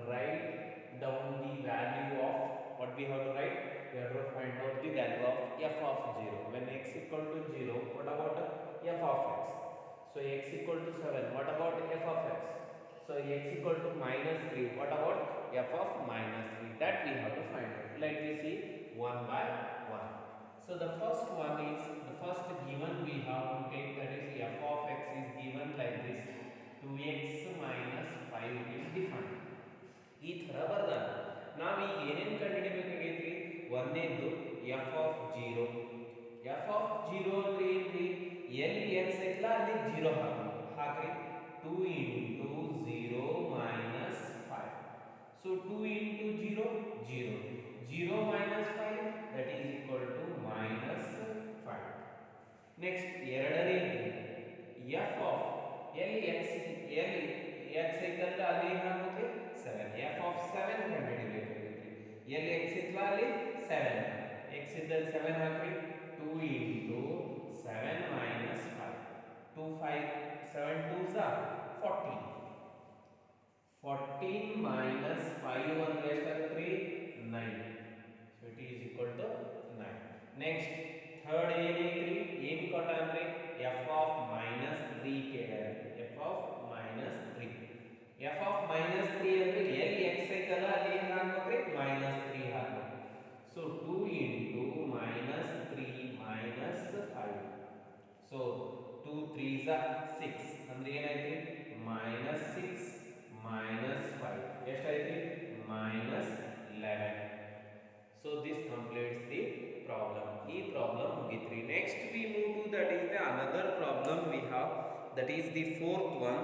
write down the value of what we have to write. We have to find out the value of f of 0. When x equal to 0, what about f of x? So x equal to 7, what about f of x? So x equal to minus 3, what about f of minus 3? That we have to find out. Let me see one by one. So the first one is, the first given we have to take, that is f of x is given like this. 2x minus 5 is defined. ಈ ಥರ ಬರ್ದಾಗ ನಾವು ಈಗ ಏನೇನು ಕಂಡುಹಿಡಿಬೇಕಾಗೈತ್ರಿ? ಒಂದೇದು F of 0. F of 0 ಅಂದ್ರೆ ಏನ್ರಿ? ಎಲ್ಲಿ x ಐತಲ್ಲ ಅಲ್ಲಿ 0 ಹಾಕ್ರಿ. 2 into 0 minus 5. So 2 into 0 0. 0 minus 5 that is equal to minus 5. Next ಎರಡನೇದು ಎಫ್ ಆಫ್ ಎಲ್ಲಿ ಎಕ್ಸ್ ಐತಲ್ಲ ಅಲ್ಲಿ ಏನು ಹಾಕ್ಬೇಕ್ರಿ? 7. ಎಫ್ ಆಫ್ 7 ಕಂಡುಹಿಡಿಬೇಕಾಗೈತ್ರಿ. ಎಲ್ಲಿ ಎಕ್ಸ್ ಇತ್ತಲ್ಲ ಅಲ್ಲಿ 7. ಎಕ್ಸ್ ಇದ್ದಲ್ಲಿ 7 ಹಾಕ್ರಿ. 2 into 7 minus 5. 2 5 7 2s are 14. 14 minus 5 ಅಂದ್ರೆ ಎಷ್ಟಾಗುತ್ತೆ? 9. So it is equal to 9. Next third ಏನೈತ್ರಿ? ಏನು ಕೊಟ್ಟ ಅಂದ್ರೆ f of minus 3 ಕೇಳ್ಯಾರ. f of minus 3. f of minus 3 ಅಂದ್ರೆ ಎಲ್ಲಿ x ಐತಲ್ಲ ಅಲ್ಲಿ ಏನು ಹಾಕ್ಬೇಕ್ರಿ? minus 3 ಹಾಕ್ಬೇಕು. So 2 into minus 3 minus 5. So 2 3s are 6 ಅಂದ್ರೆ ಏನಾಯ್ತು? minus 6 minus 5 ಎಷ್ಟಾಯ್ತು? minus 11. So this completes the problem. ಈ problem ಮುಗಿತ್ರಿ. Next we move to, that is the another problem we have, that is the fourth one.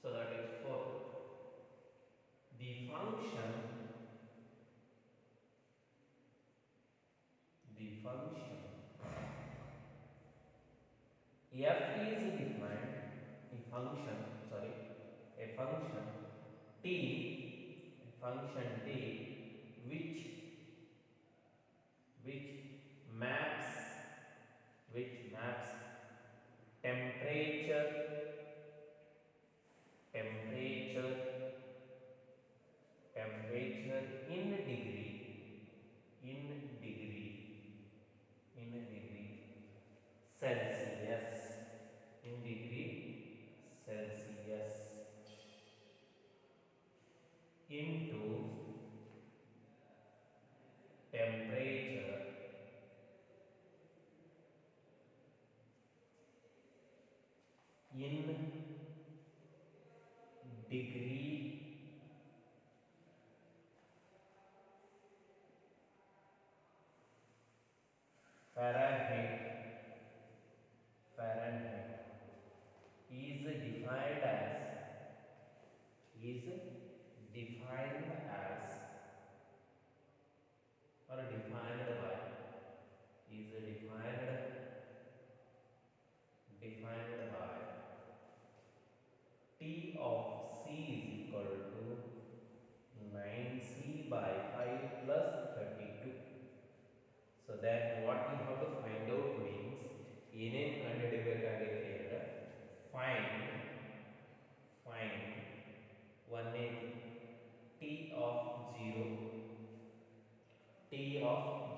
So that is 4. The function f is defined, a function t, which maps temperature in degree Celsius, in degree Celsius, into temperature in degree Fahrenheit is defined as or defined by T of C is equal to 9C by 5 plus 32. So then what we have to find out means, ಏನೇನು ಕಂಡುಹಿಡಿಯಬೇಕಾಗಿದೆ ಅಂದ್ರೆ find one T of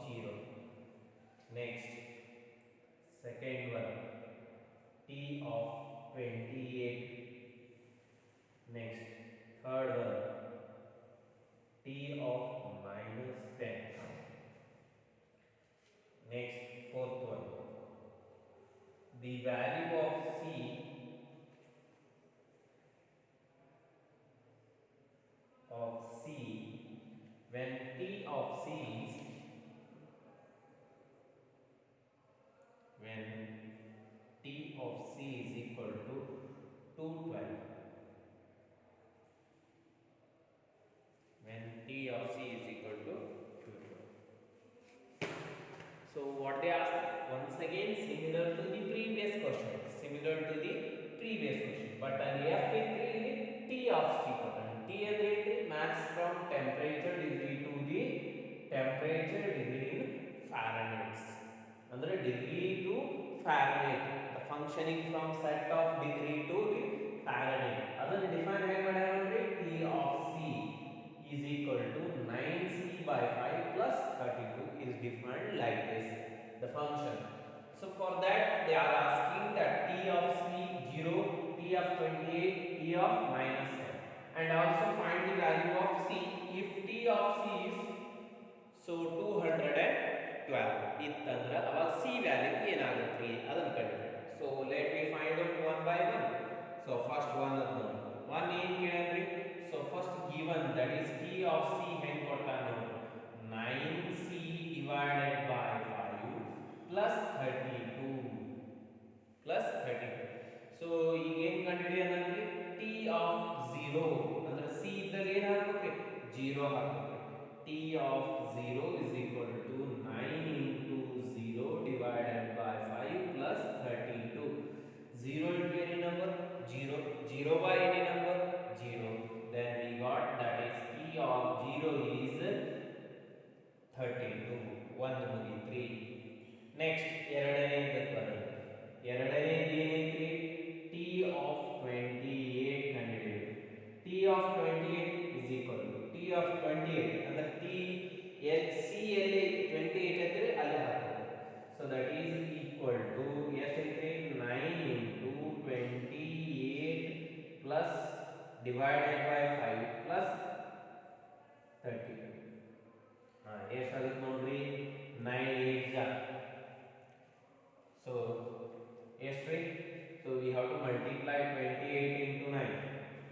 0. Next second one T of 28. Next third one T of minus 10. Next fourth one, the value of C when T of C is equal to 212. When T of C is equal to 212. So what they asked, once again similar to the previous question, similar to the previous question, but ಅಲ್ಲಿ F ಇದ್ರೆ ಇಲ್ಲಿ T of C ಕೊಟ್ಟಾನೆ. T ಅಂದ್ರೆ ಏನ್ರಿ, max from temperature degree to the temperature degree in Fahrenheit. ಅಂದ್ರೆ degree to Fahrenheit, the functioning from set of degree to the Fahrenheit. ಅದನ್ನು define ಹೇಗೆ ಮಾಡ್ಯಾರ ನೋಡ್ರಿ, T of C is equal to 9C by 5 plus 32 is defined like this, the function. So for that they are asking that T of C 0, T of 28, T of minus 10, and also find the value of C if T of C is so 212 ಇತ್ತಂದ್ರೆ ಅವಾಗ C value ಏನಾಗುತ್ತೆ ಅದನ್ನು ಕಂಡುಹಿಡಿಯೋಣ. So let me find out one by one. So first one ಅನ್ನು one ಏನು ಕೇಳಂದ್ರಿ, so first given that is T of C ಹೆಂಗೆ ಕೊಟ್ಟಾನ, 9C divided by 5 plus 32 plus 32. So ಈಗ ಏನು ಕಂಡುಹಿಡಿಯೋಣಂದ್ರೆ T of 0 ಅಂದ್ರೆ C ಇದ್ದಲ್ಲಿ ಏನು ಹಾಕಬೇಕು, 0 ಹಾಕಬೇಕು. T of 0 is equal to 9 into 0 divided by 5 plus 32. 0 into any number, 0. 0 by any number, 0. Then we got that is T of 0 is 32. 1 ಮುಗಿತ್ರಿ. Next ಎರಡನೇದು ಬರೋಣ. ಎರಡನೇದು ಏನೈತ್ರಿ, T of 28 ಕಂಡುಹಿಡಿಯೋಣ. T of 28 is equal to T of 28 ಅಂದ್ರೆ T C ಅಲ್ಲಿ 28 ಐತ್ರಿ ಅಲ್ಲಿ ಹಾಕೋದು. So that is equal to ಎಷ್ಟೈತ್ರಿ, 9 into 28 plus divided by 5 plus 32. ಎಷ್ಟಾಗುತ್ತೆ ನೋಡ್ರಿ, 9 8 ಜಾ. So ಎಷ್ಟ್ರಿ, so we have to multiply 28 into 9.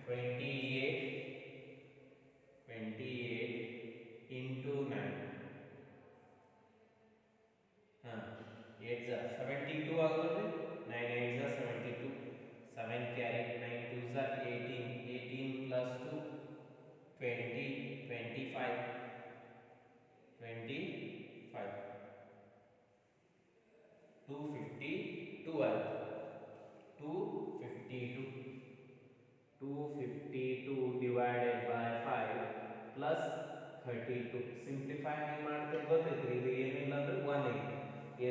28 into 9 8 जा 72 ಆಗುತ್ತೆ. 9 8 जा 72, 7 carry, 9 2 जा 18, 18 plus 2 20, 25 252 ಆಗುತ್ತೆ. 252 divided by 5 plus 32. ಸಿಂಪ್ಲಿಫೈ ಹೆಂಗೆ ಮಾಡ್ತೀರಿ ಗೊತ್ತೈತ್ರಿ, ಇದು ಏನಿಲ್ಲ ಅಂದ್ರೆ 1 ಐತಿ,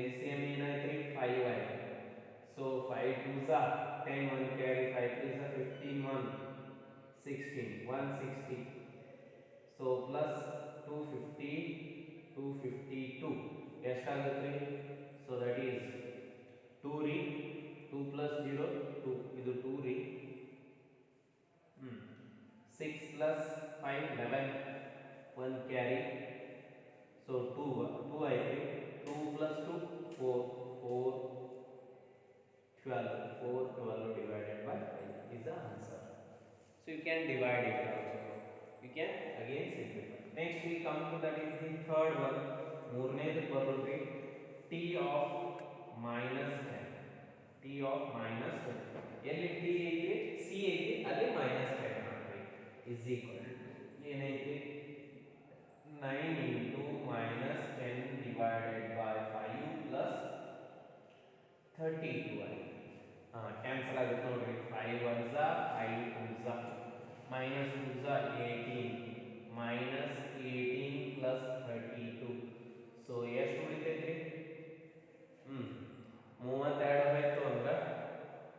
LCM ಏನಾಯ್ತ್ರಿ 5 ಆಯ್ತು. So 5 2s are 10, 1 carry, 5 3s are 15, 1 16, 160. So plus 252 ಎಷ್ಟಾಗುತ್ತೆ, ಸೊ ದಟ್ ಈಸ್ 2 ರೀ, 2 plus 0 2, ಇದು 2 ರೀ, 6 plus 5 11, 1 carry, so 2 ಐತಿ, 2 plus 2 4 12 divided by 5 is the answer. So you can divide it also, you can again simplify. Next we come to that is the third one, ಮೂರನೇದು ಬರೋದ್ರಿ T of minus 10. T of minus 10 ಎಲ್ಲಿ T ಐತಿ, C ಐತಿ, ಅಲ್ಲಿ minus 10 ಮಾಡ್ರಿ is equal to ಏನೈತಿ, 9 into minus 10 divided by 5 plus 32 ಐತಿ. Cancel ಆಗುತ್ತೆ ನೋಡ್ರಿ, 5 1s are 5 2s are minus 2s are 18, minus 18 plus 32. So ಎಷ್ಟು ಉಳಿತೈತ್ರಿ, 32 ಆಯ್ತು ಅಂದ್ರೆ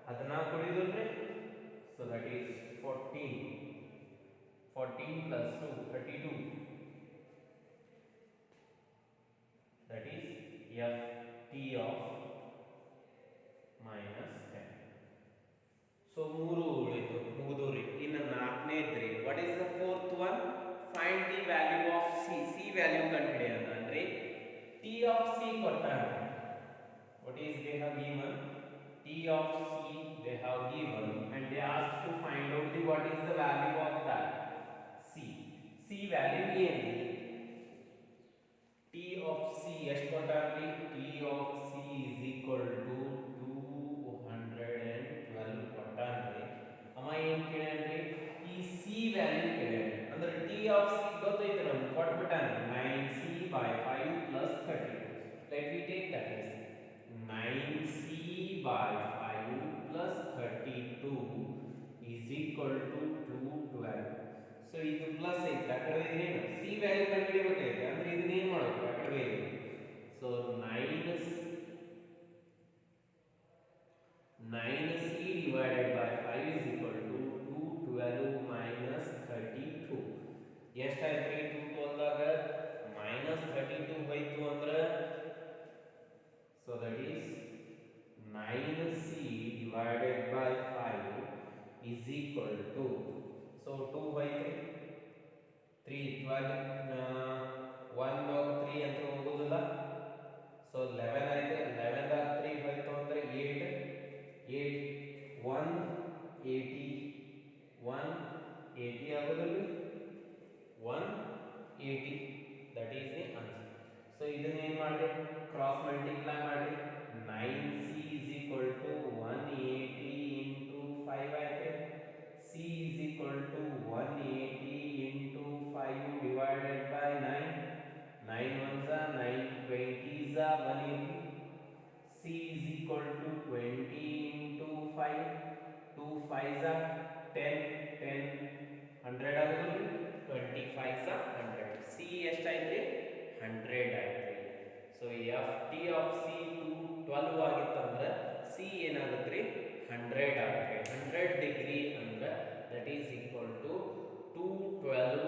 14 ಉಳಿದ್ರಿ. So that is 14 plus 2 32. That is F T of minus 10. So ಮೂರು ಉಳಿತು ಮುಗಿದೋರಿ. ಇನ್ನು ನಾಲ್ಕನೇದ್ರಿ, what is the fourth one, find the value of C. C value ಕಂಡುಹಿಡಿಯೋಣ ಅಂದ್ರೆ T of C ಕೊಟ್ಟಾರ, what is they have given, T of C they have given and they asked to find out the what is the value of that C. C value ಏನ್ರಿ, T of C ಎಷ್ಟು ಕೊಟ್ಟಾರ್ರಿ, T of C is equal to 212 ಕೊಟ್ಟಾರ್ರಿ. ಅಮ್ಮ ಏನು ಕೇಳ್ಯಾನ್ರಿ, ಈ C value ಕೇಳ್ಯಾನ್ರಿ. ಅಂದ್ರೆ T of C ಗೊತ್ತೈತೆ ನಮ್ಗೆ, ಕೊಟ್ಬಿಟ್ಟಾನ 9C by 5 plus 32. Let me by 5 plus 32 is equal to 212. So ಇದು plus ಐತೆ ಆ ಕಡೆ ಏನು ಸಿ ವ್ಯಾಲ್ಯೂ ಕಂಡುಹಿಡಿಯಬೇಕಾಗಿದೆ ಅಂದ್ರೆ ಇದನ್ನ ಏನು ಮಾಡಬೇಕು ಆ ಕಡೆ so 9c divided by 5 is equal to 212 minus 32. ಎಷ್ಟಾಯ್ತು 212 ದಾಗ minus 32 ಹೋಯ್ತು ಅಂದ್ರೆ so that is 9c divided by 5 is equal to so 2 ಹೋಯ್ತು 3 12 1 log 3 ಅಂತ ಹೋಗೋದಿಲ್ಲ so 11 ಆಯ್ತು 11 ದಾಗ 3 ಹೋಯ್ತು ಅಂದ್ರೆ 8 180 180 ಆಗೋದಿಲ್ಲ 180 that is the answer. So ಇದನ್ನ ಏನು ಮಾಡಿ ಕ್ರಾಸ್ ಮಲ್ಟಿಪ್ಲೈ ಮಾಡಿ 9c is equal to 180 into 5 ಆಯ್ತು c is equal to 180 into 5 divided by 9 9 ones are 9 20s are 180 c is equal to 20 into 5 2 5s are 10 10 100 ಆಗೋದಿಲ್ಲ 25s are 100 c ಎಷ್ಟಾಯ್ತು 100 ಆಯ್ತು so ft of c 12 ಆಗಿತ್ತಂದ್ರೆ c ಏನಾಗುತ್ತೆ 100 ಆಗುತ್ತೆ 100 degree ಅಂದ್ರೆ that is equal to 212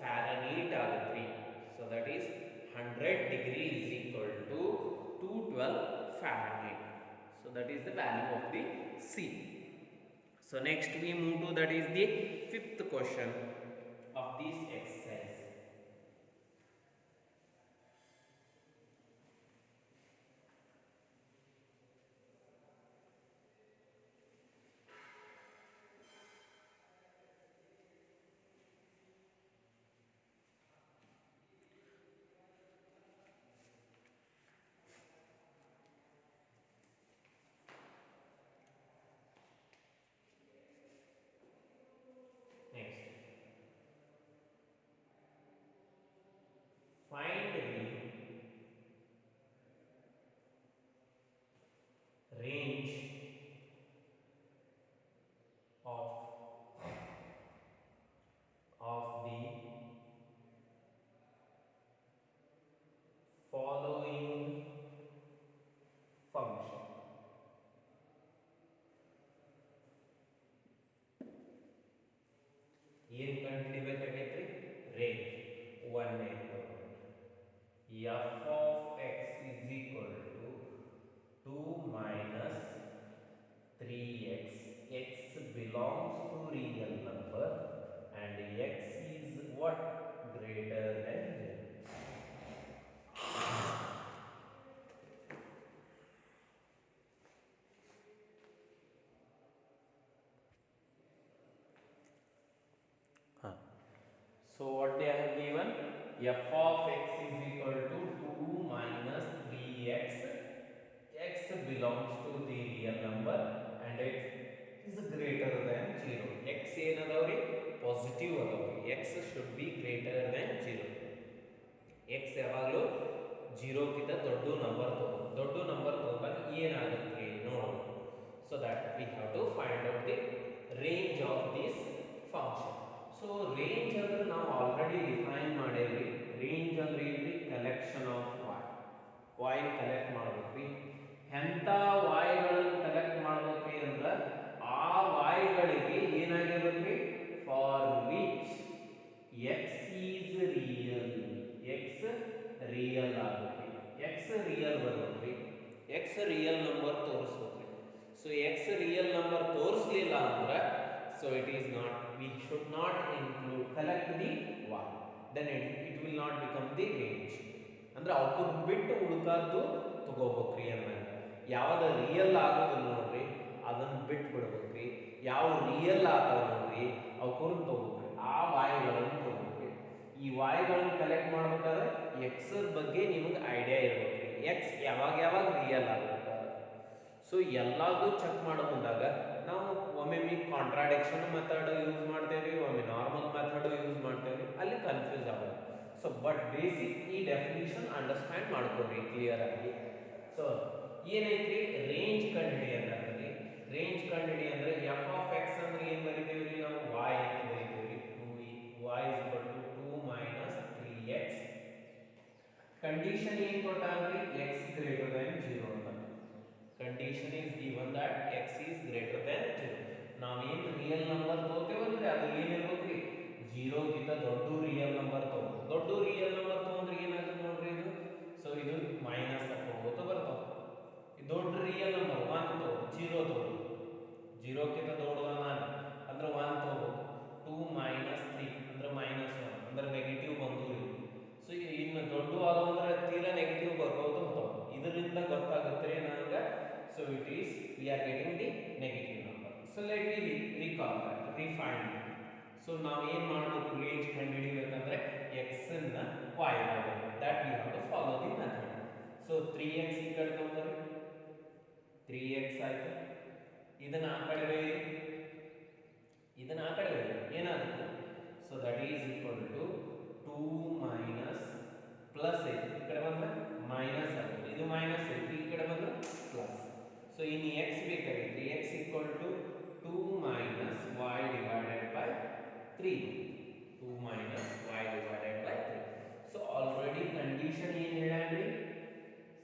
Fahrenheit ಆಗುತ್ತೆ so that is 100 degree is equal to 212 Fahrenheit. So that is the value of the C. So next we move to that is the fifth question of this exercise. Find the range of the following function. ಏನು ಕಂಡುಹಿಡಿಯಬೇಕಾಗೈತ್ರಿ range 1 f of x is equal to 2 minus 3x. X belongs to real number and x is what greater than 0. So what they have given f of x is equal to 2 minus 3x. X belongs to the real number and x is greater than 0. X ಏನದವ್ರಿ positive ಅದಾವ್ರಿ x should be greater than 0. x ಯಾವಾಗಲೂ 0 ಗಿಂತ ದೊಡ್ಡ number ತಗೋದಾಗ ಏನಾಗುತ್ತೆ ನೋಡೋಣ. So that we have to find out the range of this function. So range ಅಂದ್ರೆ ನಾವು already define ಮಾಡೇವಿ. Range ಅಂದ್ರೆ ಏನ್ರಿ ಕಲೆಕ್ಷನ್ ಆಫ್ y ಕಲೆಕ್ಟ್ ಮಾಡ್ಬೇಕ್ರಿ. ಎಂತ y ಗಳನ್ನು ಕಲೆಕ್ಟ್ ಮಾಡ್ಬೇಕ್ರಿ ಅಂದ್ರೆ ಆ y ಗಳಿಗೆ ಏನಾಗಿರ್ಬೇಕ್ರಿ for which x is real. x real ಆಗ್ಬೇಕ್ರಿ. x ರಿಯಲ್ ಬರ್ಬೇಕ್ರಿ. x ರಿಯಲ್ ನಂಬರ್ ತೋರಿಸ್ಬೇಕ್ರಿ. ಸೊ x ರಿಯಲ್ ನಂಬರ್ ತೋರಿಸಲಿಲ್ಲ ಅಂದ್ರೆ so it is not, we should not include collect the y, then it will not become the range. ಅಂದ್ರೆ ಅವಕುರ್ ಬಿಟ್ಟು ಉಳಿದದ್ದು ತಗೋಬೇಕ್ರಿ ಅನ್ನಂಗ. ಯಾವ್ದು ರಿಯಲ್ ಆಗೋದಿಲ್ಲ ನೋಡ್ರಿ ಅದನ್ನ ಬಿಟ್ಟು ಬಿಡ್ಬೇಕ್ರಿ. ಯಾವ ರಿಯಲ್ ಆಗಲ್ಲ ನೋಡ್ರಿ ಅವಕುರ್ ತಗೋಬೇಕ್ರಿ. ಆ ವಾಯ್ಗಳನ್ನು ತಗೋಬೇಕ್ರಿ. ಈ ವಾಯ್ಗಳನ್ನು ಕಲೆಕ್ಟ್ ಮಾಡ್ಬೇಕಾದ್ರೆ ಎಕ್ಸ್ ಬಗ್ಗೆ ನಿಮಗೆ ಐಡಿಯಾ ಇರಬೇಕ್ರಿ. ಎಕ್ಸ್ ಯಾವಾಗ ರಿಯಲ್ ಆಗುತ್ತೆ. ಸೊ ಎಲ್ಲದೂ ಚೆಕ್ ಮಾಡೋ ಮುಂದಾಗ ನಾವು ಒಮ್ಮೆ ಕಾಂಟ್ರಾಡಿಕ್ಷನ್ ಮೆಥಡ್ ಯೂಸ್ ಮಾಡ್ತೇವೆ, ಒಮ್ಮೆ ನಾರ್ಮಲ್ ಮೆಥಡ್ ಯೂಸ್ ಮಾಡ್ತೇವೆ, ಅಲ್ಲಿ ಕನ್ಫ್ಯೂಸ್ ಆಗುತ್ತೆ. ಸೊ ಬಟ್ ಬೇಸಿಕ್ ಈ ಡೆಫಿನಿಷನ್ ಅಂಡರ್ಸ್ಟ್ಯಾಂಡ್ ಮಾಡ್ಕೋರಿ ಕ್ಲಿಯರ್ ಆಗಿ. ಸೊ ಏನೈತ್ರಿ ರೇಂಜ್ ಕಂಡುಹಿಡಿ ಅಂದ್ರೆ ರೇಂಜ್ ಕಂಡುಹಿಡಿ ಅಂದ್ರೆ ಎಫ್ ಆಫ್ ಎಕ್ಸ್ ಅಂದ್ರೆ ಏನು ಬರಿತೀವಿ ನಾವು y ಅಂತ ಬರಿತೀವಿ 2y is equal to 2 minus 3x condition ಏನು ಕೊಟ್ಟಾನ್ರಿ x greater than 0 ಅಂತ condition is given that x is greater than 0 ನಾವು ಏನು ರಿಯಲ್ ನಂಬರ್ ತಗೋತೇವಲ್ರಿ ಅದು ಏನಿರ್ಬೇಕ್ರಿ 0 ಗಿಂತ ದೊಡ್ಡ ರಿಯಲ್ ನಂಬರ್ ತಗೋಬೇಕು ದೊಡ್ಡ ರಿಯಲ್ ನಂಬರ್ ತಗೊಂಡ್ರೆ ಏನಾಗುತ್ತೆ ನೋಡ್ರಿ ಇದು ಸೊ ಇದು ಮೈನಸ್ ಹಾಕೋತ ಬರ್ತಾವ ದೊಡ್ಡ ರಿಯಲ್ ನಂಬರ್ 1 ತಗೋ 0 ತಗೋ 0 ಗಿಂತ ದೊಡ್ಡದ ನಾನು ಅಂದ್ರೆ 1 ತಗೋ 2 minus 3 ಅಂದ್ರೆ minus 1 ಅಂದ್ರೆ ನೆಗೆಟಿವ್ ಬಂದೂರಿ ಸೊ ಇನ್ನು ದೊಡ್ಡ ಆದ ಅಂದ್ರೆ ತೀರಾ ನೆಗೆಟಿವ್ ಬರ್ಬೋದು ಬರ್ತಾವ ಇದರಿಂದ ಗೊತ್ತಾಗುತ್ತೆ ನನಗೆ so it is we are getting the negative number so let me recall that refine so ನಾವು ಏನು ಮಾಡಬೇಕು ರೇಂಜ್ ಕಂಡುಹಿಡಿಯಬೇಕಂದ್ರೆ x ಅನ್ನು y ಆಗಬೇಕು that we have to follow the method so 3x ಈ ಕಡೆ ತಗೊಂಡ್ರೆ 3x ಆಯ್ತು ಇದನ್ನ ಆ ಕಡೆ ಬೈರಿ ಇದನ್ನ ಆ ಕಡೆ ಬೈರಿ ಏನಾಗುತ್ತೆ so that is equal to 2 minus plus ಐತಿ ಈ ಕಡೆ ಬಂದ್ರೆ ಮೈನಸ್ ಆಗುತ್ತೆ ಇದು ಮೈನಸ್ ಐತಿ ಈ ಕಡೆ ಬಂದ್ರೆ ಪ್ಲಸ್ ಸೊ ಇನ್ನು x ಬೇಕಾಗಿತ್ತು x equal to 2 minus y divided by 3 2 minus y divided by 3 so already condition ಏನು ಹೇಳ್ಯಾನ್ರಿ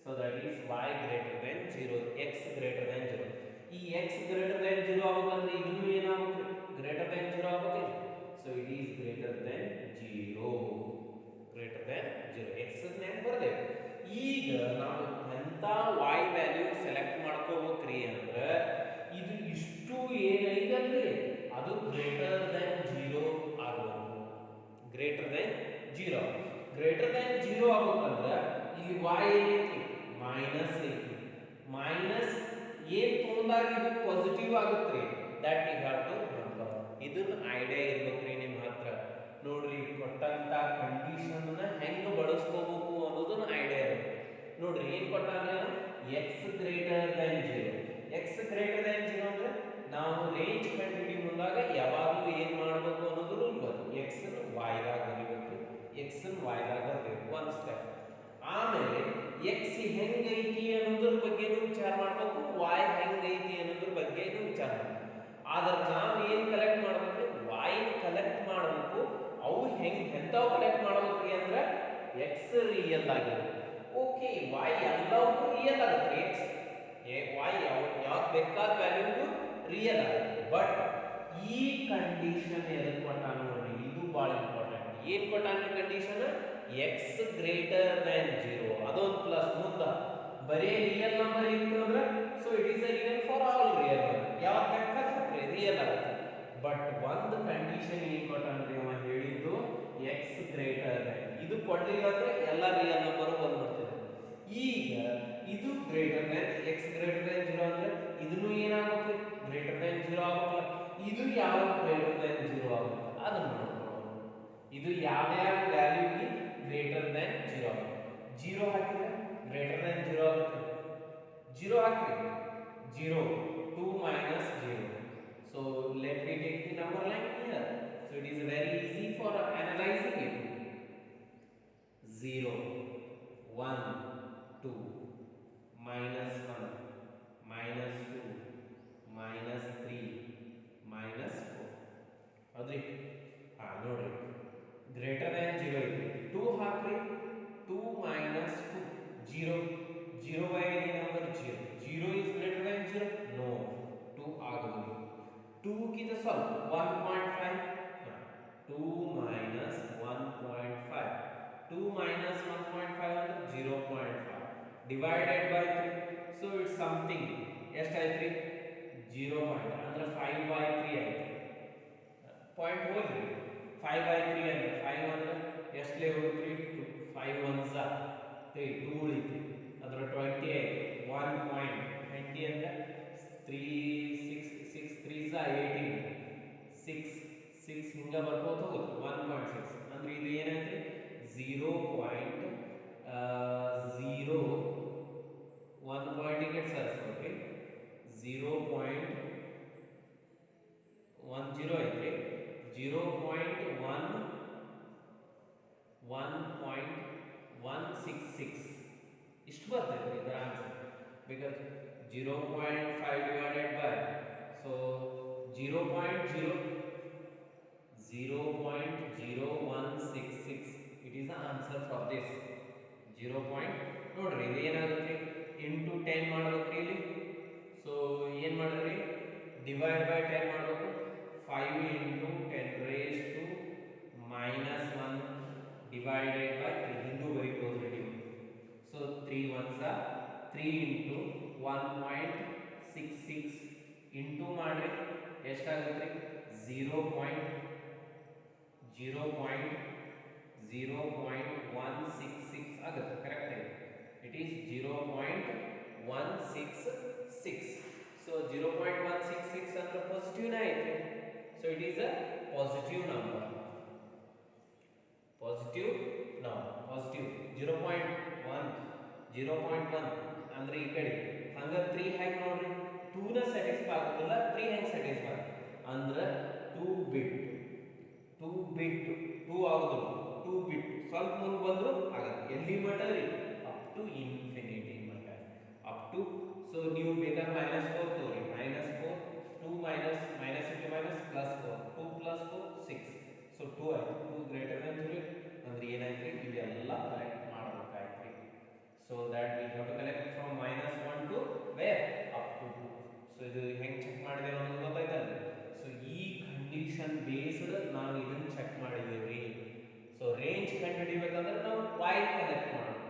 so that is y greater than 0 x greater than 0 ಈ x ಗ್ರೇಟರ್ ದೆನ್ 0 ಆಗಬೇಕಂದ್ರೆ ಇದನ್ನು ಏನಾಗಬೇಕು ಗ್ರೇಟರ್ ದೆನ್ 0 ಆಗಬೇಕು so it is greater than 0 greater than 0 x ನೇ ಬರದೆ ಈಗ ನಾವು ಎಂತ y ವ್ಯಾಲ್ಯೂ ಸೆಲೆಕ್ಟ್ ಮಾಡ್ಕೋಬೇಕ್ರಿ ಅಂದ್ರೆ ಇದು ಇಷ್ಟು ಏನೈತಲ್ರಿ ಅದು ಗ್ರೇಟರ್ ದೆನ್ 0 ಆಗಬೇಕು ಗ್ರೇಟರ್ ದೆನ್ 0 ಗ್ರೇಟರ್ ದೆನ್ 0 ಆಗಬೇಕಂದ್ರೆ ಇಲ್ಲಿ y ಏನೈತಿ ಮೈನಸ್ ಐತಿ ಮೈನಸ್ ಏನ್ ತಗೊಂಡಾಗ ಇದು ಪಾಸಿಟಿವ್ ಆಗುತ್ತೆ that you have to remember ಇದನ್ನ ಐಡಿಯಾ ಇರ್ಬೇಕ್ರಿ ನಿಮ್ಮ ಹತ್ರ ನೋಡ್ರಿ ಕೊಟ್ಟಂತ ಕಂಡೀಷನ್ ನ ಹೆಂಗ್ ಬಳಸ್ಕೋಬೇಕು ಅನ್ನೋದನ್ನ ಐಡಿಯಾ ಇರಬೇಕು ನೋಡ್ರಿ ಏನ್ ಕೊಟ್ಟಾಂದ್ರೆ x greater than 0 x greater than 0 ಅಂದ್ರೆ ನಾವು ರೇಂಜ್ ಕಂಡುಹಿಡಿಯುವ ಮುಂದಾಗ ಯಾವಾಗಲೂ ಏನ್ ಮಾಡಬೇಕು ಅನ್ನೋದು ರೂಲ್ ಗೊತ್ತು x ಅನ್ನು y ದಾಗ ಬರೀಬೇಕು x ಅನ್ನು y ದಾಗ ಬರೀಬೇಕು ಒನ್ ಸ್ಟೆಪ್ ಆಮೇಲೆ x ಹೆಂಗೈತಿ ಅನ್ನೋದ್ರ ಬಗ್ಗೆನೂ ವಿಚಾರ ಮಾಡಬೇಕು y ಹೆಂಗೈತಿ ಅನ್ನೋದ್ರ ಬಗ್ಗೆನೂ ವಿಚಾರ ಮಾಡಬೇಕು ಆದ್ರೆ ನಾವು ಏನು ಕಲೆಕ್ಟ್ ಮಾಡಬೇಕು y ಕಲೆಕ್ಟ್ ಮಾಡಬೇಕು ಅವು ಎಂಥವು ಕಲೆಕ್ಟ್ ಮಾಡಬೇಕ್ರಿ ಅಂದ್ರೆ x ರಿಯಲ್ ಆಗಿರುತ್ತೆ ಓಕೆ y ಎಲ್ಲವೂ ರಿಯಲ್ ಆಗುತ್ತೆ x y ಯಾವ್ದು ಬೇಕಾದ ವ್ಯಾಲ್ಯೂ ರಿಯಲ್ ಆಗುತ್ತೆ ಬಟ್ ಈ ಕಂಡೀಷನ್ ಎದಕ್ಕೆ ಕೊಟ್ಟಾನ ನೋಡ್ರಿ ಇದು ಭಾಳ ಇಂಪಾರ್ಟೆಂಟ್ ಏನು ಕೊಟ್ಟಾನ ಕಂಡೀಷನ್ x ಗ್ರೇಟರ್ ದೆನ್ 0 ಅದೊಂದು ಪ್ಲಸ್ ಮುಂದೆ ಬರೀ ರಿಯಲ್ ನಂಬರ್ ಇತ್ತು ಅಂದ್ರೆ so it is a real for all real number ಯಾವ್ದು ಬೇಕಾದ್ರೆ ರಿಯಲ್ ಆಗುತ್ತೆ ಬಟ್ ಒಂದು ಕಂಡೀಷನ್ ಏನು ಕೊಟ್ಟಾನ್ರಿ ಅವ ಹೇಳಿದ್ದು x ಗ್ರೇಟರ್ ದೆನ್ ಇದು ಕೊಡಲಿಲ್ಲ ಅಂದ್ರೆ ಎಲ್ಲ ರಿಯಲ್ ನಂಬರ್ ಬಂದ್ಬಿಡ್ತದೆ ಈಗ ಇದು greater than x greater than 0 ಅಂದ್ರೆ ಇದನ್ನು ಏನಾಗುತ್ತೆ ಗ್ರೇಟರ್ ದೆನ್ 0 ಆಗುತ್ತೆ ಇದು ಯಾವ ಗ್ರೇಟರ್ ದೆನ್ 0 ಆಗುತ್ತೆ ಅದನ್ನ ನೋಡ್ಕೊಳ್ಳೋಣ ಇದು ಯಾವ ವ್ಯಾಲ್ಯೂಗೆ ಗ್ರೇಟರ್ ದೆನ್ 0 ಆಗುತ್ತೆ 0 ಹಾಕಿದ್ರೆ ಗ್ರೇಟರ್ ದೆನ್ 0 ಆಗುತ್ತೆ 0 ಹಾಕಿದ್ರೆ 0 2 minus 0 so let me take the number line here so it is very easy for analyzing it 0 1 2 minus 1 minus 2 minus 3 minus 4 ಹೌದ್ರಿ ನೋಡ್ರಿ ಗ್ರೇಟರ್ ದೆನ್ 0 ಐತಿ 2 ಹಾಕ್ರಿ 2 minus 2 0 0 by any number 0 0 is greater than 0 no 2 ಆಗೋದಿಲ್ಲ 2 ಗಿಂತ ಸ್ವಲ್ಪ 1.5 2 minus 1.5 2 minus 1.5 ಅಂದ್ರೆ 0.5 divided by 3 so it's something ಎಷ್ಟಾಯ್ತ್ರಿ 0 ಅಂದ್ರೆ 5 by 3 ಆಯ್ತು ಪಾಯಿಂಟ್ ಹೋಗ್ರಿ 5 by 3 ಅಂದ್ರೆ 5 ಅಂದ್ರೆ ಎಷ್ಟಲೇ ಹೋಗ್ರಿ 5 ones 3 2 ಉಳಿತು ಅದರ 20 ಆಯ್ತು 1 ಪಾಯಿಂಟ್ 20 ಅಂದ್ರೆ 3 6 3s 18 6 ಹಿಂಗ ಬರ್ಕೋತ ಹೋಗುತ್ತೆ 1.6 ಅಂದ್ರೆ ಇದು ಏನಂದ್ರೆ 0.0 1 ಪಾಯಿಂಟ್ ಗೆ ಸೇರಿಸ್ಬೇಕು 0.10 ಐತ್ರಿ 0.166 ಇಷ್ಟು ಬರ್ತೈತೆ ಇದರ answer because 0.5 divided by, so 0.0166, it is the answer for this 0. ನೋಡ್ರಿ ಇದು ಏನಾಗುತ್ತೆ ಇಂಟು 10 ಮಾಡಬೇಕ್ರಿ ಇಲ್ಲಿ. ಸೊ ಏನು ಮಾಡಿದ್ರಿ ಡಿವೈಡ್ ಬೈ 10 ಮಾಡಬೇಕು. 5 into 10 raise to -1 divided by 3 ಹಿಂದೂ ಬರೀಬಹುದು ನೀವು. So 3 ones are 3 into 1.66 into ಮಾಡ್ರಿ ಎಷ್ಟಾಗುತ್ತೆ 0.166 ಆಗುತ್ತೆ. ಕರೆಕ್ಟ್ ಇದೆ, ಇಟ್ ಈಸ್ 0.166. ಸೊ 0.166 ಅಂದ್ರೆ ಪಾಸಿಟಿವ್ ನೇ ಐತೆ. So it is a positive number. Positive 0.1 ಅಂದ್ರೆ ಈ ಕಡೆ ಹಂಗ 3 ಹೆಂಗ್ ನೋಡ್ರಿ 2 ನ ಸ್ಯಾಟಿಸ್ಫೈ ಆಗೋದಿಲ್ಲ. 3 ಹೆಂಗ್ ಸ್ಯಾಟಿಸ್ಫೈ ಅಂದ್ರೆ 2 ಬಿಟ್ 2 ಆಗೋದಿಲ್ಲ. 2 ಬಿಟ್ ಸ್ವಲ್ಪ ಮುಂದೆ ಬಂದ್ರು ಆಗತ್ತೆ. ಎಲ್ಲಿ ಮಟ ರೀ ಅಪ್ ಟು ಇನ್ಫಿನಿಟಿ ಮಟ ಅಪ್ ಟು. ಸೊ ನೀವು ಬೇಕಾದ್ರೆ -4 ತಗೋರಿ. -4 2 minus into minus +4 2 + 4 6. ಸೊ 2 ಆಯ್ತು. 2 ಗ್ರೇಟರ್ ದನ್ 3 ಅಂದ್ರೆ ಏನಾಯ್ತು ಇವೆಲ್ಲ ಕಲೆಕ್ಟ್ ಮಾಡಬೇಕಾಯ್ತು. So that we have to collect from -1 to where up to 2. So ಇದು ಹೆಂಗ್ ಚೆಕ್ ಮಾಡಿದೇವೆ ಅನ್ನೋದು ಗೊತ್ತಾಯ್ತಲ್ಲ. ಸೊ ಈ ಕಂಡೀಷನ್ ಬೇಸ್ಡ್ ನಾವು ಇದನ್ನ ಚೆಕ್ ಮಾಡಿದೇವ್ರಿ. ಸೊ ರೇಂಜ್ ಕಂಡುಹಿಡಿಯಬೇಕಂದ್ರೆ ನಾವು y ಕಲೆಕ್ಟ್ ಮಾಡೋದು.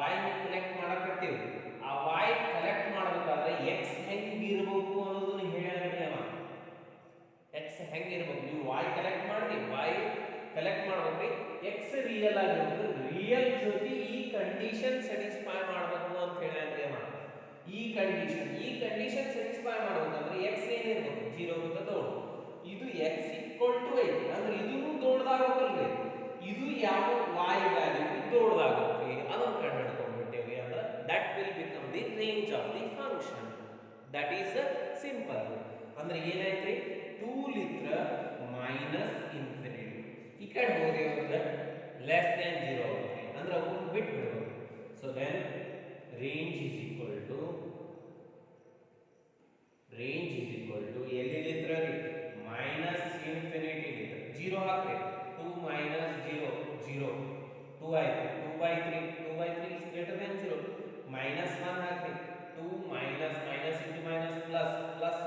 y ಕಲೆಕ್ಟ್ ಮಾಡಕತ್ತೀವಿ. ಆ y ಕಲೆಕ್ಟ್ ಮಾಡಬೇಕಾದ್ರೆ x ಹೆಂಗಿರಬೇಕು ಅನ್ನೋದನ್ನ ಹೇಳ್ಯಾನ್ರಿ ಅವ. x ಹೆಂಗಿರಬೇಕು ನೀವು y ಕಲೆಕ್ಟ್ ಮಾಡಿ y ಕಲೆಕ್ಟ್ ಮಾಡ್ಬೇಕ್ರಿ. x ರಿಯಲ್ ಆಗಿರ್ಬೇಕು. ರಿಯಲ್ ಜೊತೆ ಈ ಕಂಡೀಷನ್ ಸ್ಯಾಟಿಸ್ಫೈ ಮಾಡಬೇಕು ಅಂತ ಹೇಳ್ಯಾನ್ರಿ ಅವ. ಈ ಕಂಡೀಷನ್ ಸ್ಯಾಟಿಸ್ಫೈ ಮಾಡಬೇಕಂದ್ರೆ x ಏನಿರಬೇಕು 0 ಗಿಂತ ದೊಡ್ಡ. ಇದು x = ಐತಿ ಅಂದ್ರೆ ಇದೂ ದೊಡ್ಡದಾಗಬೇಕಲ್ರಿ. ಇದು ಯಾವ y ವ್ಯಾಲ್ಯೂ ದೊಡ್ಡದಾಗುತ್ತೆ ಅದನ್ನ ಕಂಡುಹಿಡ್ಕೊಂಡ್ಬಿಟ್ಟೇವಿ ಅಂದ್ರೆ that will become the range of the function. that is simple. ಅಂದ್ರೆ ಏನಾಯ್ತ್ರಿ 2 ಲಿತ್ರ -∞ ಈ ಕಡೆ ಹೋದೇವು ಅಂದ್ರೆ <0 ಆಗುತ್ತೆ ಅಂದ್ರೆ ಅವನ್ನ ಬಿಟ್ಟು ಬಿಡಬೇಕು. So then range is equal to ಎಲ್ಲಿ ಲಿತ್ರ ರೀ -∞ ಲಿತ್ರ 0 ಹಾಕ್ರಿ. 2 - 0 0 2 ಆಯ್ತು. 2/3 is greater than 0. -1 ಹಾಕ್ರಿ. 2 minus into minus plus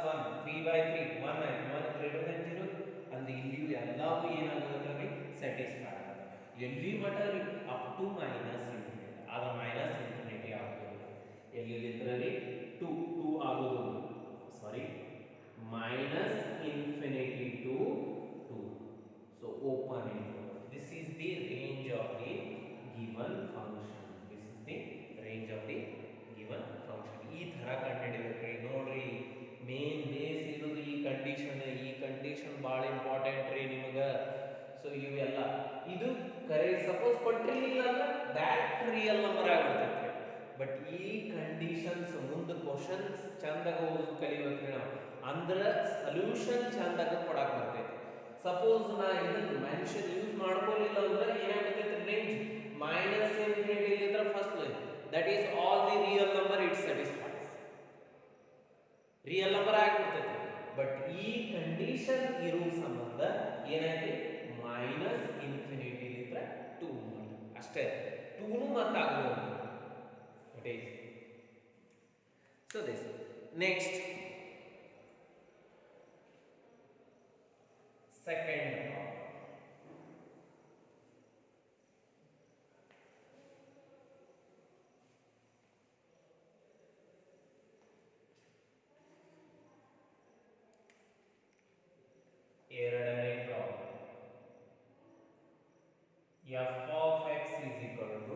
1 3/3 1 ಆಯ್ತು. 1 greater than 0 ಅಂದ್ರೆ ಇಲ್ಲಿ ಎಲ್ಲವೂ ಏನಾಗುತ್ತೆ ರೀ ಸ್ಯಾಟಿಸ್ಫೈ ಆಗುತ್ತೆ. ಎಲ್ಲಿ ಮಟ ರೀ ಅಪ್ ಟು -∞ ಆದ -∞ ಆಗೋದಿಲ್ಲ. ಎಲ್ಲಿ ಲಿತ್ರ ರೀ 2 ಆಗೋದಿಲ್ಲ. ಸಾರಿ -∞ to 2. So open interval. This is the range of the given function. ಈ ತರ ಕಂಡುಹಿಡಿಬೇಕ್ರಿ. ನೋಡ್ರಿ ಮೇನ್ ಬೇಸ್ ಇರೋದು ಈ ಕಂಡೀಷನ್ ಭಾಳ ಇಂಪಾರ್ಟೆಂಟ್ ರೀ ನಿಮಗೆ. ಸೊ ಇವೆಲ್ಲ ಇದು ಕರೆ ಸಪೋಸ್ ಕೊಟ್ಟಿರಲಿಲ್ಲ ಅಂದ್ರೆ ಡೈರೆಕ್ಟ್ ರಿಯಲ್ ನಂಬರ್ ಆಗಿಬಿಡ್ತೈತೆ. ಬಟ್ ಈ ಕಂಡೀಷನ್ಸ್ ಮುಂದೆ ಕ್ವಶನ್ಸ್ ಚಂದಾಗ ಓದಿ ಕಲಿಬೇಕ್ರಿ ನಾವು. ಅಂದ್ರೆ ಸೊಲ್ಯೂಷನ್ ಚಂದಾಗ ಕೊಡಾಕ್ ಬರ್ತೈತಿ. ಸಪೋಸ್ ನಾ ಇದನ್ನ ಮೆನ್ಷನ್ ಯೂಸ್ ಮಾಡ್ಕೊಳ್ಳಿಲ್ಲ ಅಂದ್ರೆ ಏನಾಗ್ತೈತಿ ರೇಂಜ್ -∞ ಇಲ್ಲಿದ್ರೆ first line that is all the real number it satisfies. Real number ಆಗಿಬಿಡ್ತೈತಿ. ಬಟ್ ಈ ಕಂಡೀಷನ್ ಇರೋ ಸಂಬಂಧ ಏನಾಯ್ತು -∞ ಇಲ್ಲಿದ್ರೆ 2 ಅಷ್ಟೇ. 2 ಮತ್ತಾಗೋದು. It is so this next second problem. ಎರಡನೇ problem. f of x is equal to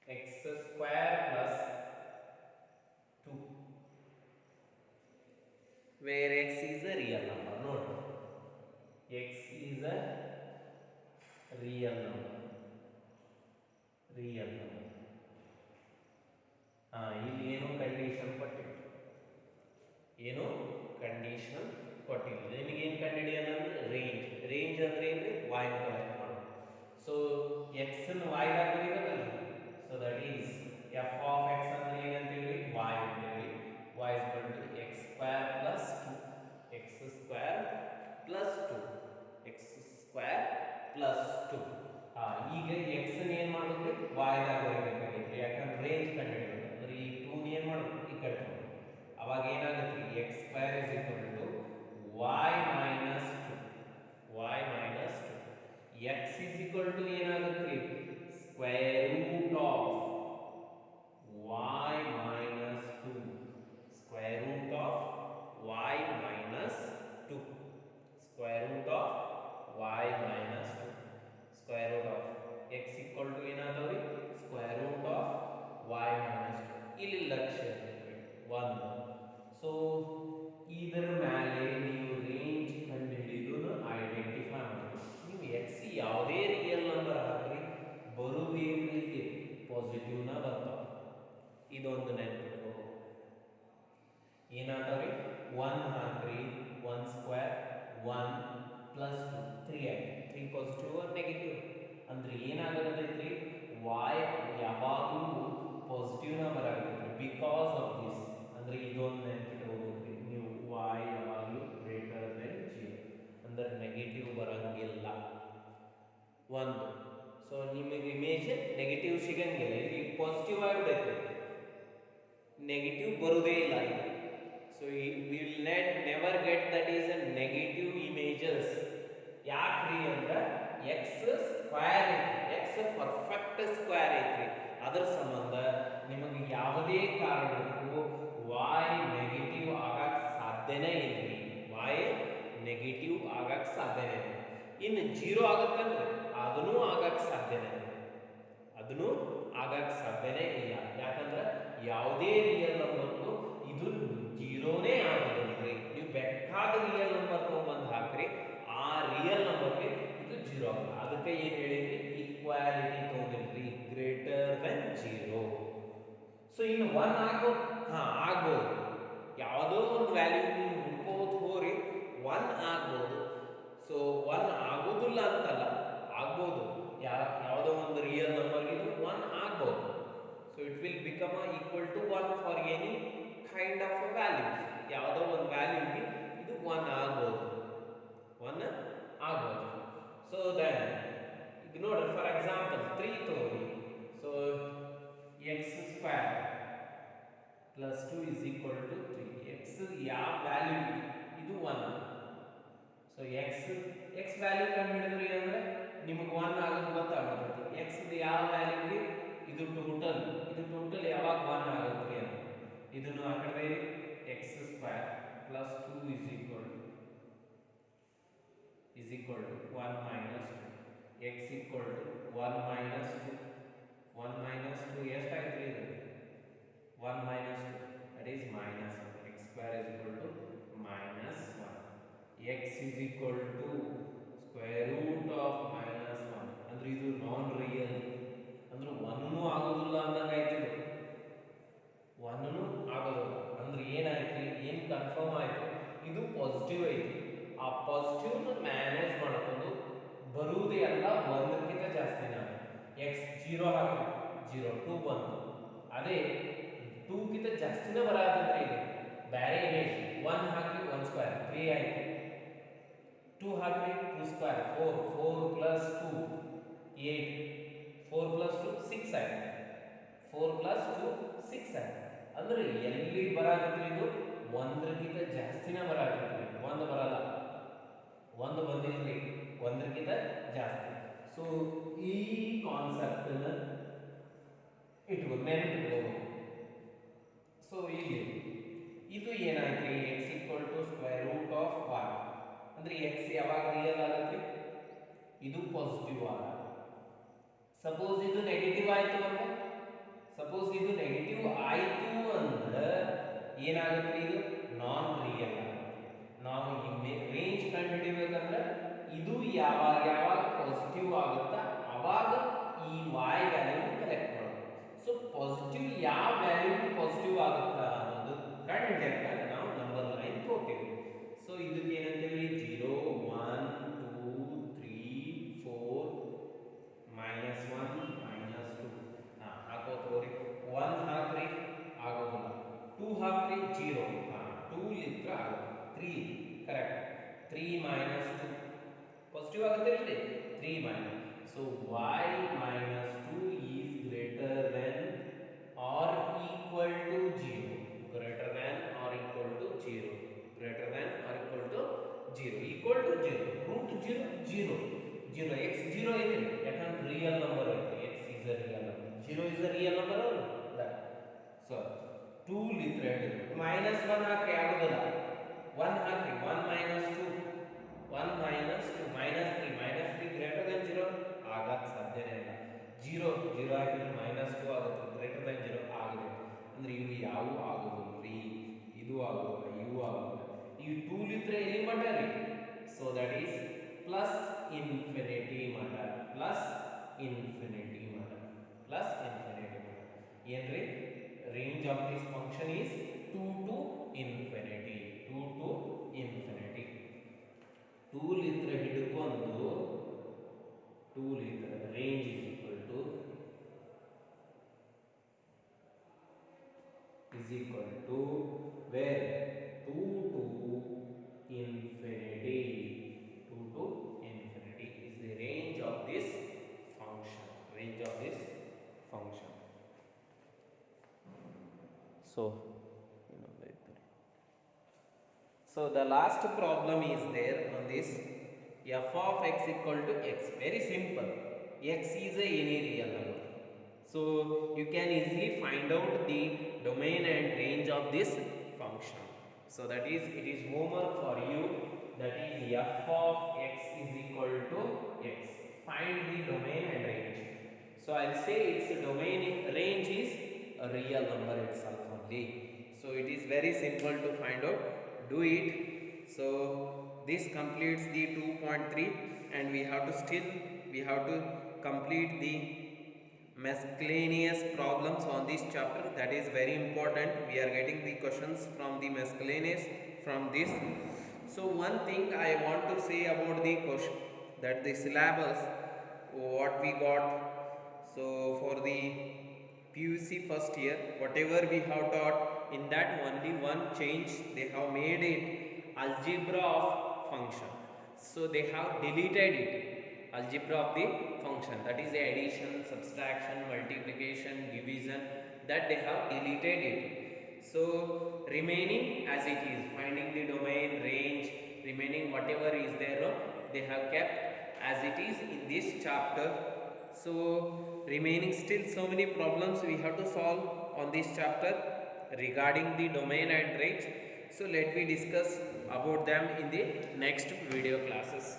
x square plus 2 where x is a real number. Note x is a real number. ಇಲ್ಲಿ ಏನು ಕಂಡೀಷನ್ ಕೊಟ್ಟಿಲ್ಲ. ನಿಮಗೆ ಏನು ಕಂಡುಹಿಡಿಯೋಣ ಅಂದ್ರೆ ರೇಂಜ್ ಅಂದ್ರೆ ಏನು y ಕಲೆಕ್ಟ್ ಮಾಡೋದು. ಸೊ x ಅನ್ನು y ದಾಗ ಬರೀಬೇಕಲ್ಲ. So that is f of x ಅಂದ್ರೆ ಇದೊಂದು ನೆನಪಿಟ್ಕೋ. ಏನಾಗ್ತಾವ್ರಿ 1 ಹಾಕ್ರಿ 1 ಸ್ಕ್ವೇರ್ 1 ಪ್ಲಸ್ 2 3 ಆಯ್ತು. 3 ಪಾಸಿಟಿವ್ ಆರ್ ನೆಗೆಟಿವ್ ಅಂದ್ರೆ ಏನಾಗತ್ತೈತ್ರಿ y ಯಾವಾಗಲೂ ಪಾಸಿಟಿವ್ ನಂಬರ್ ಆಗ್ತೈತ್ರಿ ಬಿಕಾಸ್ ಆಫ್ ದಿಸ್. ಅಂದ್ರೆ ಇದೊಂದು ನೆನಪಿಟ್ಕೋಬೇಕ್ರಿ ನೀವು y ಯಾವಾಗಲೂ ಗ್ರೇಟರ್ ದೆನ್ 0 ಅಂದ್ರೆ ನೆಗೆಟಿವ್ ಬರಂಗಿಲ್ಲ ಒಂದು. ಸೊ ನಿಮಗೆ ಇಮೇಜ್ ನೆಗೆಟಿವ್ ಸಿಗಂಗಿಲ್ಲ, ಇಲ್ಲಿ ಪಾಸಿಟಿವ್ ಆಗಿಬಿಡೈತೆ, ನೆಗೆಟಿವ್ ಬರುವುದೇ ಇಲ್ಲ. So we will never get that is a negative images. ಯಾಕ್ರಿ ಅಂದ್ರೆ ಎಕ್ಸ್ ಸ್ಕ್ವೇರ್ ಐತಿ, ಎಕ್ಸ್ ಪರ್ಫೆಕ್ಟ್ ಸ್ಕ್ವೇರ್ ಐತ್ರಿ. ಅದರ ಸಂಬಂಧ ನಿಮಗೆ ಯಾವುದೇ ಕಾರಣಕ್ಕೂ y ನೆಗೆಟಿವ್ ಆಗಕ್ಕೆ ಸಾಧ್ಯನೇ ಇಲ್ರಿ, y ನೆಗೆಟಿವ್ ಆಗಕ್ಕೆ ಸಾಧ್ಯನೇ ಇಲ್ಲ. ಇನ್ನು 0 ಆಗತ್ತಂದ್ರೆ ಅದನ್ನೂ ಆಗಕ್ಕೆ ಸಾಧ್ಯನೇ ಇಲ್ಲ, ಅದನ್ನೂ ಆಗಕ್ಕೆ ಸಾಧ್ಯನೇ ಇಲ್ಲ. ಯಾಕಂದ್ರೆ ಯಾವುದೇ ರಿಯಲ್ ನಂಬರ್ಗೂ ಇದು 0ನೇ ಆಗೋದಿಲ್ರಿ. ನೀವು ಬೇಕಾದ ರಿಯಲ್ ನಂಬರ್ ತೊಗೊಂಡ್ಬಂದು ಹಾಕ್ರಿ, ಆ ರಿಯಲ್ ನಂಬರ್ಗೆ ಇದು 0 ಆಗಲ್ಲ. ಅದಕ್ಕೆ ಏನು ಹೇಳಿದ್ರಿ, ಈಕ್ವಾಲಿಟಿ ತೊಗೊಂಡಿಲ್ರಿ, ಗ್ರೇಟರ್ ದೆನ್ 0. ಸೊ ಇನ್ನು 1 ಆಗ್ಬೋದು, ಆಗ್ಬೋದು, ಯಾವುದೋ ಒಂದು ವ್ಯಾಲ್ಯೂ ನೀವು ಹುಡ್ಕೋದು ಹೋರಿ 1 ಆಗ್ಬೋದು. ಸೊ 1 ಆಗೋದಿಲ್ಲ ಅಂತಲ್ಲ, ಆಗ್ಬೋದು, ಯಾವುದೋ ಒಂದು ರಿಯಲ್ ನಂಬರ್ಗೆ ಇದು 1 ಆಗ್ಬೋದು. So it will become equal to 1 for any kind of a values. ಯಾವುದೋ ಒಂದು ವ್ಯಾಲ್ಯೂಗೆ ಇದು 1 ಆಗ್ಬೋದು, 1 ಆಗ್ಬೋದು. ಸೊ ದೆನ್ ಈಗ ನೋಡ್ರಿ, ಫಾರ್ ಎಕ್ಸಾಂಪಲ್ 3 ತಗೋರಿ. So x square plus 2 is equal to 3. X ಯಾವ ವ್ಯಾಲ್ಯೂ ಇದು 1. ಸೊ ಎಕ್ಸ್ ವ್ಯಾಲ್ಯೂ ಕಂಡುಹಿಡಿದ್ರಿ ಅಂದ್ರೆ ನಿಮಗೆ 1 ಆಗೋದು ಗೊತ್ತಾಗ್ತದೆ. ಎಕ್ಸ್ ಯಾವ ವ್ಯಾಲ್ಯೂಗೆ ಇದು ಟೋಟಲ್ ಯಾವಾಗ 1 ಆಗುತ್ತೆ ಅಂತ ಇದನ್ನು ಆ ಕಡೆ x square plus 2 is equal to 1 minus 2. X equal to 1 minus 2. 1 minus 2 ಎಷ್ಟಾಯ್ತು ಇದು 1 minus 2 that is minus 1. X square is equal to minus 1. X is equal to square root of minus 1. ಅಂದ್ರೆ ಇದು ನಾನ್ ರಿಯಲ್, ಅಂದ್ರೆ 1ನೂ ಆಗೋದಿಲ್ಲ ಅಂದಂಗೆ ಆಯ್ತು, ಇದು 1ನೂ ಆಗೋದಿಲ್ಲ. ಅಂದ್ರೆ ಏನಾಯ್ತು, ಏನು ಕನ್ಫರ್ಮ್ ಆಯ್ತು, ಇದು ಪಾಸಿಟಿವ್ ಐತಿ. ಆ ಪಾಸಿಟಿವ್ನ ಮ್ಯಾನೇಜ್ ಮಾಡ್ಕೊಂಡು ಬರುವುದೇ ಅಲ್ಲ, 1ಕ್ಕಿಂತ ಜಾಸ್ತಿನ. ಎಕ್ಸ್ 0 ಹಾಕಿ 0 2 ಬಂತು, ಅದೇ 2ಕ್ಕಿಂತ ಜಾಸ್ತಿನೇ ಬರತ್ತಂದ್ರೆ ಇದು ಬೇರೆ ಇಮೇಜ್. 1 ಹಾಕಿ 1 ಸ್ಕ್ವೇರ್ 3 ಆಯ್ತು, 2 ಹಾಕಿ 2 ಸ್ಕ್ವೇರ್ 4, 4 ಪ್ಲಸ್ 2 8, 4 ಪ್ಲಸ್ 2 6 ಆಯ್ತು, 4 ಪ್ಲಸ್ 2 6 ಆಯ್ತು. ಅಂದ್ರೆ ಎಲ್ಲಿ ಬರತ್ತಂದ್ರೆ ಇದು 1ಕ್ಕಿಂತ ಜಾಸ್ತಿನೇ ಬರತ್ತಂದ್ರೆ 1 ಬರಲ್ಲ, 1 ಬಂದಿಲ್ರಿ, 1ಕ್ಕಿಂತ ಜಾಸ್ತಿ. ಸೊ ಈ ಕಾನ್ಸೆಪ್ಟ್ ನೆನಪಿಟ್ಕೋಬೇಕು. ಸೊ ಇಲ್ಲಿ ಇದು ಏನಾಯ್ತು, x equal to square root of 1. ಅಂದ್ರೆ ಎಕ್ಸ್ ಯಾವಾಗ ರಿಯಲ್ ಆಗುತ್ತೆ, ಇದು ಪಾಸಿಟಿವ್ ಆಗ. ಸಪೋಸ್ ಇದು ನೆಗೆಟಿವ್ ಆಯ್ತು ಅಂದ್ರೆ, ಸಪೋಸ್ ಇದು ನೆಗೆಟಿವ್ ಆಯ್ತು ಅಂದ್ರೆ ಏನಾಗುತ್ತೆ, ಇದು ನಾನ್ ರಿಯಲ್ ಆಗುತ್ತೆ. ನಾವು ಈ ರೇಂಜ್ ಕಂಡುಹಿಡಿಬೇಕಂದ್ರೆ ಇದು ಯಾವಾಗ ಪಾಸಿಟಿವ್ ಆಗುತ್ತಾ ಅವಾಗ ಈ y ವ್ಯಾಲ್ಯೂ ಕಲೆಕ್ಟ್ ಮಾಡಬೇಕು. ಸೊ ಪಾಸಿಟಿವ್ ಯಾವ ವ್ಯಾಲ್ಯೂ ಪಾಸಿಟಿವ್ ಆಗುತ್ತಾ ಅನ್ನೋದು ಕಂಡುಹಿಡಿಯಕ್ಕೆ ನಾವು ನಂಬರ್ ಲೈನ್ ಕೊಡ್ತೀವಿ. ಸೊ ಇದಕ್ಕೆ ಏನಂತೀವಿ, 0 1 2 3 4 ಮೈನಸ್ 1 ಮೈನಸ್ 2 ಹಾಕೋರಿ. 1 ಹಾಕ್ರಿ ಆಗೋದಿಲ್ಲ, 2 ಹಾಕ್ರಿ 0, 2 ಲಿತ್ರ ಆಗುತ್ತೆ, 3 ಕರೆಕ್ಟ್. 3 ಮೈನಸ್ 2 ಪಾಸಿಟಿವ್ ಆಗುತ್ತೆ ಇಲ್ರಿ, 3 minus. So y minus 2 is greater than or equal to 0, greater than or equal to 0, greater than or equal to 0, equal to 0, root 0 0 0. x 0 ಐತ್ರಿ, ಯಾಕಂದ್ರೆ ರಿಯಲ್ ನಂಬರ್ ಐತಿ, x is a real number, 0 is a real number ಅಲ್ಲ. So 2 ಲಿತ್ರ minus 1 ಹಾಕ್ರಿ ಆಗೋದಿಲ್ಲ, 1 ಹಾಕ್ರಿ 1 minus 2 1 minus 2 minus 3 greater than 0 ಆಗಕ್ಕೆ ಸಾಧ್ಯನೇ ಇಲ್ಲ. 0 ಹಾಕಿದ್ರೆ ಮೈನಸ್ 2 ಆಗುತ್ತೆ, ಗ್ರೇಟರ್ ದೆನ್ 0 ಆಗುತ್ತೆ. ಅಂದ್ರೆ ಇವು ಯಾವ ಆಗೋದಿಲ್ರಿ, ಇದು ಆಗೋದಿಲ್ಲ, ಇವು ಆಗೋದಿಲ್ಲ. ಈ 2 ಲಿತ್ರ ಎಲ್ಲಿ ಮಟ್ಟ ರೀ, so that is plus infinity ಮಟ್ಟ, ಪ್ಲಸ್ ಇನ್ಫಿನಿಟಿ ಮಟ್ಟ, ಪ್ಲಸ್ ಇನ್ಫಿನಿಟಿ ಮಟ್ಟ. ಏನ್ರಿ range of this function is 2 to infinity. 2 to infinity. 2 litre ಹಿಡ್ಕೊಂಡು 2 litre range is equal to where 2 to infinity. 2 to infinity is the range of this function. Range of this function. So, so the last problem is there on this f of x equal to x. Very simple. X is any real number. So you can easily find out the domain and range of this function. So that is, it is homework for you. That is f of x is equal to x. Find the domain and range. So I'll say its domain range is a real number itself only. So it is very simple to find out. Do it. So this completes the 2.3, and we have to complete the miscellaneous problems on this chapter. That is very important. We are getting the questions from the miscellaneous from this. So one thing I want to say about the question, that the syllabus what we got. So for the PUC first year, whatever we have taught, in that only one change, they have made it algebra of function. So they have deleted it, algebra of the function, that is addition, subtraction, multiplication, division, that they have deleted it. So remaining as it is, finding the domain, range, remaining whatever is there, they have kept as it is in this chapter. So remaining still so many problems we have to solve on this chapter regarding the domain and range. So let me discuss about them in the next video classes.